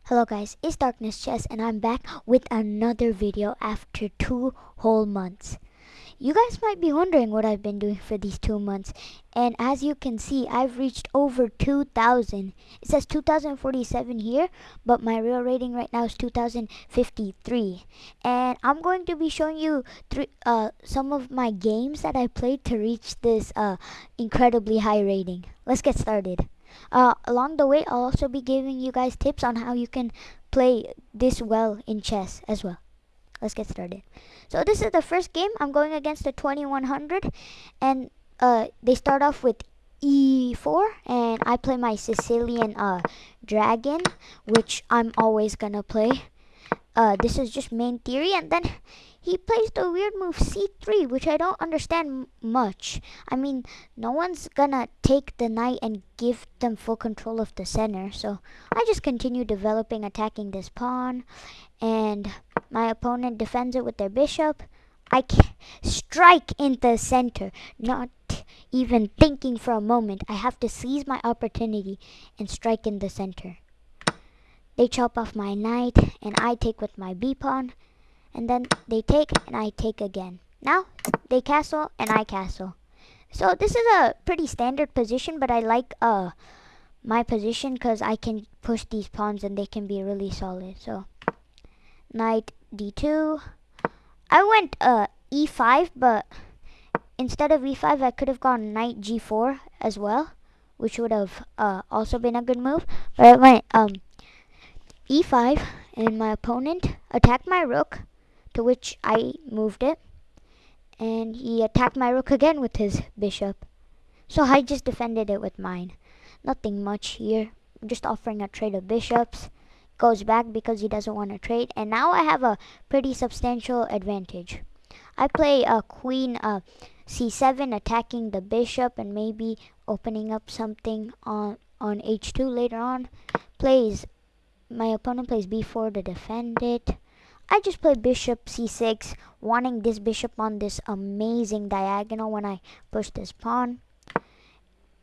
Hello guys, it's Darkness Chess and I'm back with another video after 2 whole months. You guys might be wondering what I've been doing for these 2 months, and as you can see I've reached over 2,000. It says 2,047 here, but my real rating right now is 2,053. And I'm going to be showing you some of my games that I played to reach this incredibly high rating. Let's get started. Along the way, I'll also be giving you guys tips on how you can play this well in chess as well. Let's get started. So this is the first game. I'm going against the 2100, and they start off with e4, and I play my Sicilian dragon, which I'm always gonna play. This is just main theory, and then he plays the weird move c3, which I don't understand much. I mean, no one's gonna take the knight and give them full control of the center, so I just continue developing, attacking this pawn, and my opponent defends it with their bishop. I strike in the center, not even thinking for a moment. I have to seize my opportunity and strike in the center. They chop off my knight, and I take with my b-pawn, and then they take, and I take again. Now, they castle, and I castle. So this is a pretty standard position, but I like my position because I can push these pawns, and they can be really solid. So, knight d2. I went e5, but instead of e5, I could have gone knight g4 as well, which would have also been a good move. But I went e5, and my opponent attacked my rook, to which I moved it, and he attacked my rook again with his bishop. So I just defended it with mine. Nothing much here. I'm just offering a trade of bishops. Goes back because he doesn't want to trade, and now I have a pretty substantial advantage. I play queen c7, attacking the bishop and maybe opening up something on h2 later on. My opponent plays b4 to defend it. I just play bishop c6, wanting this bishop on this amazing diagonal when I push this pawn.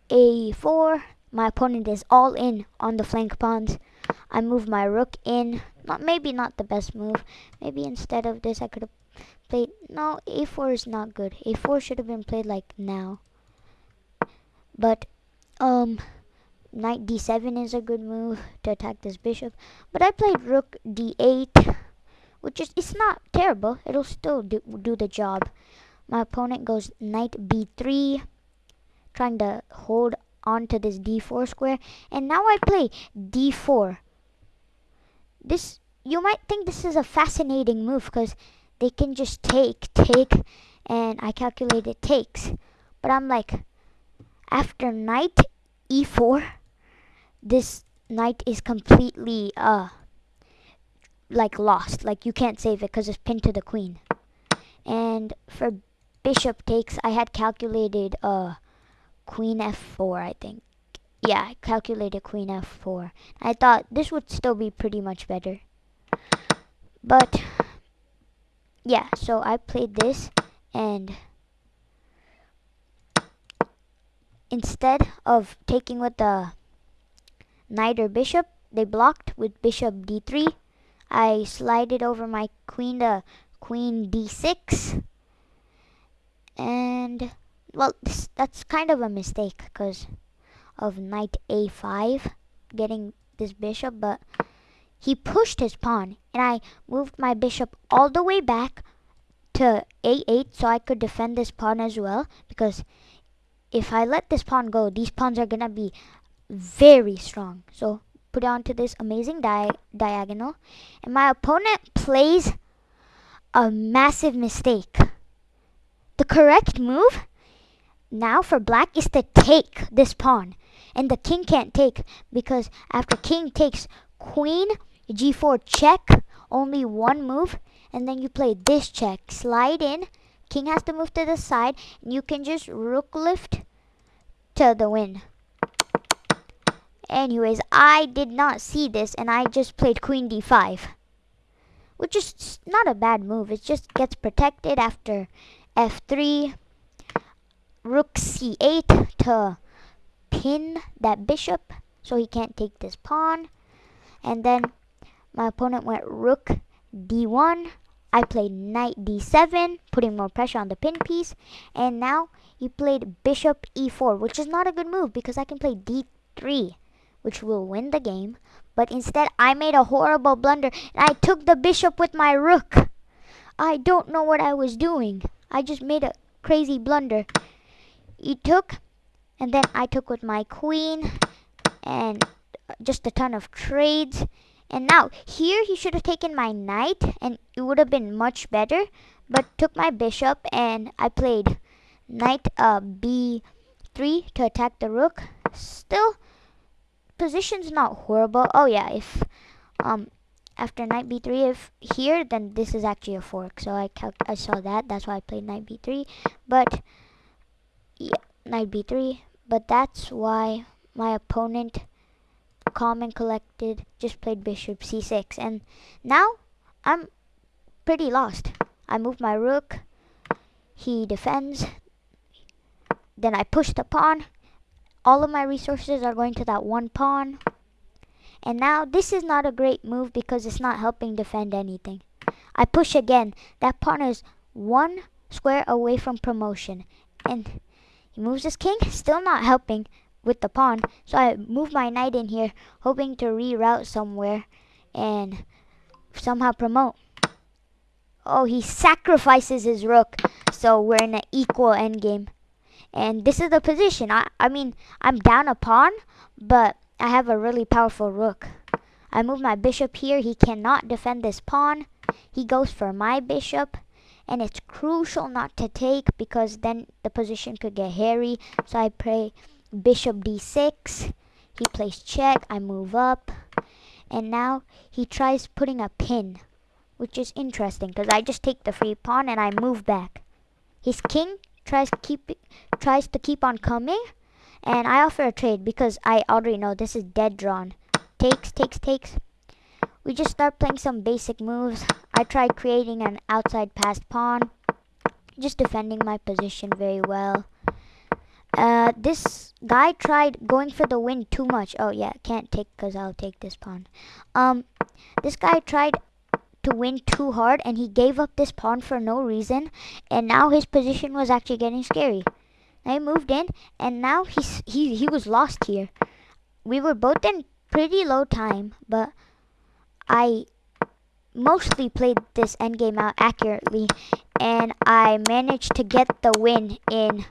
a4. My opponent is all in on the flank pawns. I move my rook in. Maybe not the best move. Maybe instead of this I could have played... No, a4 is not good. a4 should have been played like now. But, knight d7 is a good move to attack this bishop. But I played rook d8, which is, it's not terrible. It'll still do the job. My opponent goes knight b3, trying to hold on to this d4 square, and now I play d4. This, you might think this is a fascinating move because they can just take, and I calculate it takes. But I'm like, after knight e4, this knight is completely like lost. Like you can't save it because it's pinned to the queen. And for bishop takes, I had calculated queen f4, I think. Yeah, I calculated queen f4. I thought this would still be pretty much better. But yeah, so I played this, and instead of taking with the knight or bishop, they blocked with bishop d3. I slided over my queen to queen d6, and well, that's kind of a mistake because of knight a5 getting this bishop, but he pushed his pawn, and I moved my bishop all the way back to a8 so I could defend this pawn as well, because if I let this pawn go, these pawns are gonna be very strong. So put it onto this amazing diagonal, and my opponent plays a massive mistake. The correct move now for black is to take this pawn, and the king can't take because after king takes, queen g4 check, only one move, and then you play this check, slide in, king has to move to the side, and you can just rook lift to the win. Anyways, I did not see this, and I just played queen d5, which is not a bad move. It just gets protected after f3, rook c8 to pin that bishop so he can't take this pawn, and then My opponent went rook d1. I played knight d7, putting more pressure on the pin piece. And now he played bishop e4, which is not a good move because I can play d3, which will win the game. But instead, I made a horrible blunder, and I took the bishop with my rook. I don't know what I was doing. I just made a crazy blunder. He took, and then I took with my queen, and just a ton of trades. And now here he should have taken my knight and it would have been much better, but took my bishop and I played knight b3 to attack the rook. Still, position's not horrible. Oh yeah, if after knight b3, if here, then this is actually a fork. So I saw that. That's why I played knight b3. But yeah, knight b3. But that's why my opponent, calm and collected, just played bishop c6. And now I'm pretty lost. I move my rook. He defends. Then I push the pawn. All of my resources are going to that one pawn. And now this is not a great move because it's not helping defend anything. I push again. That pawn is one square away from promotion. And he moves his king, still not helping with the pawn. So I move my knight in here, hoping to reroute somewhere and somehow promote. Oh, he sacrifices his rook. So we're in an equal endgame. And this is the position. I mean, I'm down a pawn, but I have a really powerful rook. I move my bishop here. He cannot defend this pawn. He goes for my bishop. And it's crucial not to take because then the position could get hairy. So I play bishop d6. He plays check. I move up. And now he tries putting a pin, which is interesting because I just take the free pawn and I move back. His king tries to keep on coming, and I offer a trade because I already know this is dead drawn. Takes. We just start playing some basic moves. I try creating an outside passed pawn, just defending my position very well. This guy tried going for the win too much. Oh yeah, can't take because I'll take this pawn. This guy tried to win too hard and he gave up this pawn for no reason, and now his position was actually getting scary. I moved in and now he was lost here. We were both in pretty low time, but I mostly played this endgame out accurately and I managed to get the win in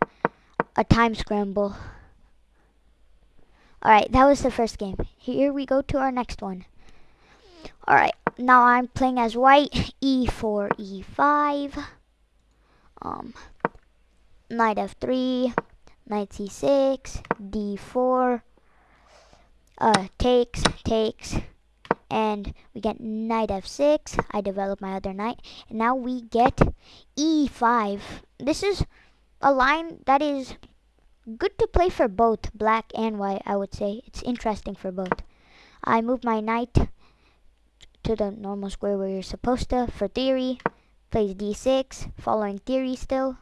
a time scramble. Alright, that was the first game. Here we go to our next one. Alright, now I'm playing as white. e4, e5. Knight f3. Knight c6. d4. Takes. And we get knight f6. I develop my other knight. And now we get e5. This is a line that is good to play for both black and white, I would say. It's interesting for both. I move my knight to the normal square where you're supposed to for theory. Plays d6, following theory still.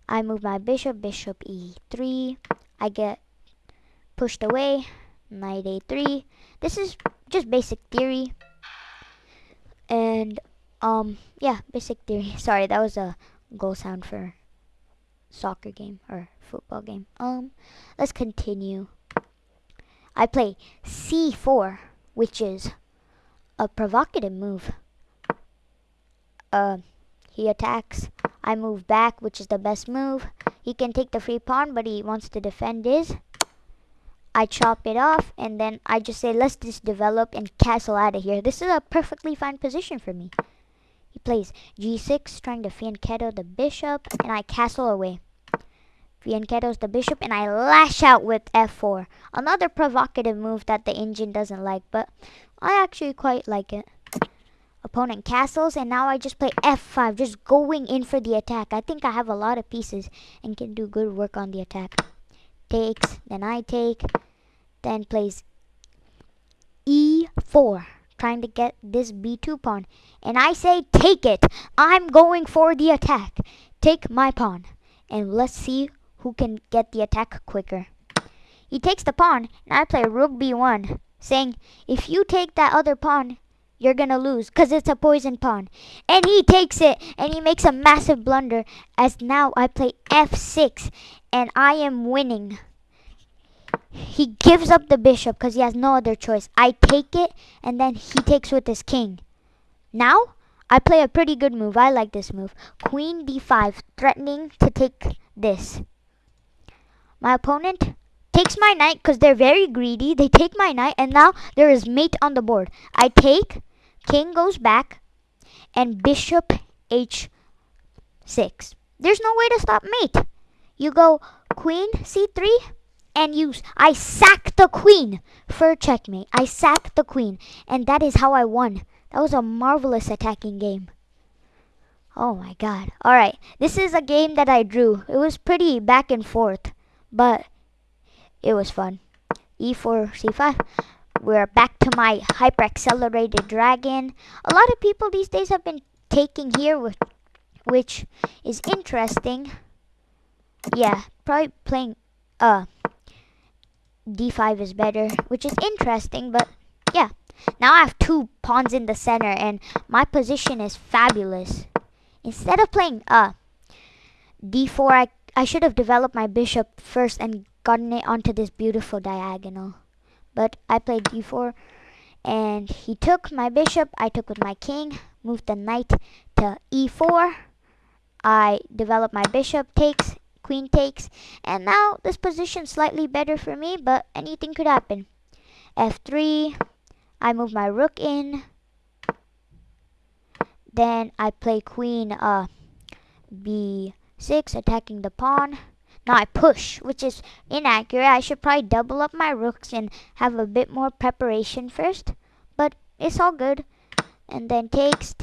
I move my bishop e3. I get pushed away. Knight a3. This is just basic theory. And yeah, basic theory. Sorry, that was a goal sound for soccer game or football game. Let's continue. I play c4, which is a provocative move. He attacks. I move back, which is the best move. He can take the free pawn, but he wants to defend his. I chop it off, and then I just say, let's just develop and castle out of here. This is a perfectly fine position for me. He plays g6, trying to fianchetto the bishop, and I castle away. Fianchettos the bishop, and I lash out with f4. Another provocative move that the engine doesn't like, but I actually quite like it. Opponent castles, and now I just play f5, just going in for the attack. I think I have a lot of pieces and can do good work on the attack. Takes, then I take, then plays e4, trying to get this b2 pawn. And I say, take it. I'm going for the attack. Take my pawn. And let's see who can get the attack quicker. He takes the pawn, and I play rook b1, saying, if you take that other pawn, you're gonna lose because it's a poison pawn. And he takes it and he makes a massive blunder as now I play f6 and I am winning. He gives up the bishop because he has no other choice. I take it and then he takes with his king. Now I play a pretty good move. I like this move. Queen d5, threatening to take this. My opponent takes my knight because they're very greedy. They take my knight and now there is mate on the board. I take, king goes back, and bishop h6. There's no way to stop mate. You go queen c3 and I sack the queen for checkmate. I sack the queen and that is how I won. That was a marvelous attacking game. Oh my god. Alright, this is a game that I drew. It was pretty back and forth, but it was fun. e4, c5. We're back to my hyper accelerated dragon. A lot of people these days have been taking here, which is interesting. Yeah, probably playing d5 is better, which is interesting, but yeah. Now I have two pawns in the center and my position is fabulous. Instead of playing d4, I should have developed my bishop first and gotten it onto this beautiful diagonal. But I played d4 and he took my bishop, I took with my king, moved the knight to e4. I developed my bishop, takes, queen takes, and now this position's slightly better for me, but anything could happen. f3, I move my rook in. Then I play queen b6, attacking the pawn. Now I push, which is inaccurate. I should probably double up my rooks and have a bit more preparation first. But it's all good. And then takes,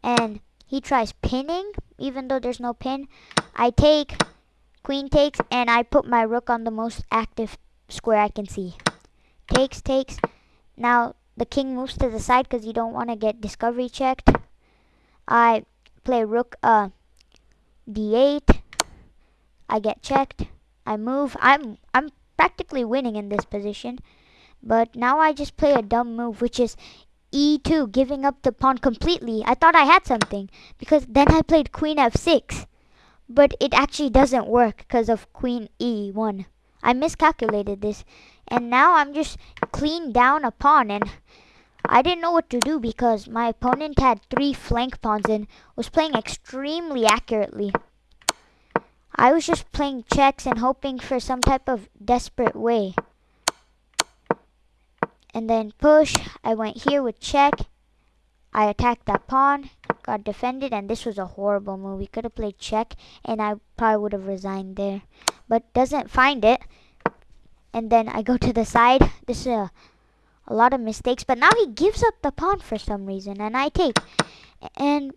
and he tries pinning, even though there's no pin. I take, queen takes, and I put my rook on the most active square I can see. Takes. Now the king moves to the side because you don't want to get discovery checked. I play rook d8. I get checked. I move. I'm practically winning in this position. But now I just play a dumb move, which is e2, giving up the pawn completely. I thought I had something because then I played queen f6. But it actually doesn't work because of queen e1. I miscalculated this. And now I'm just clean down a pawn, and I didn't know what to do because my opponent had 3 flank pawns and was playing extremely accurately. I was just playing checks and hoping for some type of desperate way. And then push, I went here with check. I attacked that pawn, got defended, and this was a horrible move. We could have played check and I probably would have resigned there. But doesn't find it. And then I go to the side. This is a lot of mistakes, but now he gives up the pawn for some reason and I take. And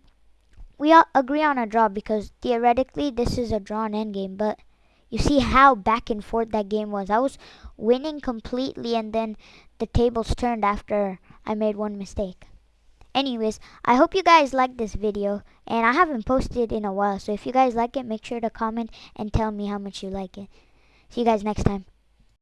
we all agree on a draw because theoretically this is a drawn endgame, but you see how back and forth that game was. I was winning completely and then the tables turned after I made one mistake. Anyways, I hope you guys liked this video and I haven't posted in a while, so if you guys like it, make sure to comment and tell me how much you like it. See you guys next time.